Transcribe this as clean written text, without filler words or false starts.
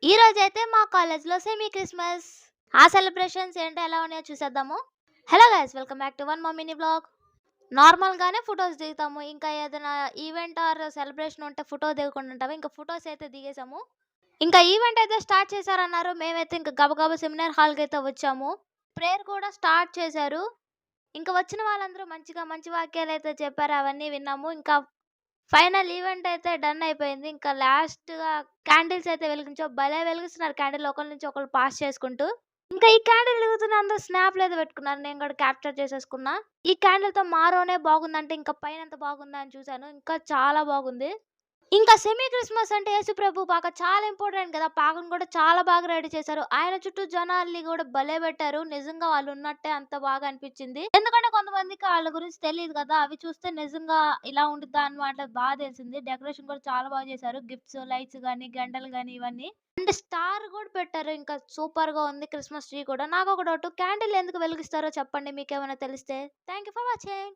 ఈ రోజైతే మా కాలేజ్‌లో సెమీ క్రిస్మస్. ఆ సెలబ్రేషన్స్ ఏంటో ఎలా ఉన్నాయో చూసేద్దాము. Hello guys, welcome back to one more mini vlog. నార్మల్‌గానే ఫోటోస్ దిగుతాము. ఇంకా ఏదైనా ఈవెంట్ ఆర్ సెలబ్రేషన్ ఉంటే ఫోటో దిగకుండా ఉంటామా? ఇంకా ఫోటోస్ అయితే దిగేసాము. ఇంకా ఈవెంట్ అయితే స్టార్ట్ చేశారన్నారు. మేమైతే ఇంక గబగబా సెమినార్ హాల్‌కైతే వచ్చాము. ప్రేయర్ కూడా స్టార్ట్ చేశారు. ఇంక వచ్చిన వాళ్ళందరూ మంచిగా మంచి వాక్యాలైతే చెప్పారు. అవన్నీ విన్నాము. ఇంకా ఫైనల్ ఈవెంట్ అయితే డన్ అయిపోయింది. ఇంకా లాస్ట్‌గా క్యాండిల్స్ అయితే వెలిగించాం. భలే వెలిగిస్తున్నారు క్యాండిల్ ఒకళ్ళ నుంచి ఒకళ్ళు పాస్ చేసుకుంటూ. ఇంకా ఈ క్యాండిల్ వెలుగుతున్న అందరూ స్నాప్‌లు అయితే పెట్టుకున్నారు. నేను కూడా క్యాప్చర్ చేసేసుకున్నా. ఈ క్యాండిల్‌తో మారోనే బాగుందంటే ఇంకా పైనెంత బాగుందా అని చూసాను. ఇంకా చాలా బాగుంది. ఇంకా సెమీ క్రిస్మస్ అంటే యేసుప్రభు పాక చాలా ఇంపార్టెంట్ కదా! పాకను కూడా చాలా బాగా రెడీ చేశారు. ఆయన చుట్టూ జనాల్ని కూడా భలే పెట్టారు. నిజంగా వాళ్ళున్నట్టే అంత బాగా అనిపించింది. ఎందుకంటే కొంతమందికి ఆళ్ళ గురించి తెలీదు కదా! అవి చూస్తే నిజంగా ఇలా ఉండిద్దా అన్నమాట తెలిసింది. డెకరేషన్ కూడా చాలా బాగా చేశారు. గిఫ్ట్స్, లైట్స్ గాని, గంటలు గాని ఇవన్నీ. అండ్ స్టార్ కూడా పెట్టారు. ఇంకా సూపర్‌గా ఉంది క్రిస్మస్ ట్రీ కూడా. నాకొక డౌటు, క్యాండిల్ ఎందుకు వెలిగిస్తారో చెప్పండి మీకేమైనా తెలిస్తే? Thank you for watching.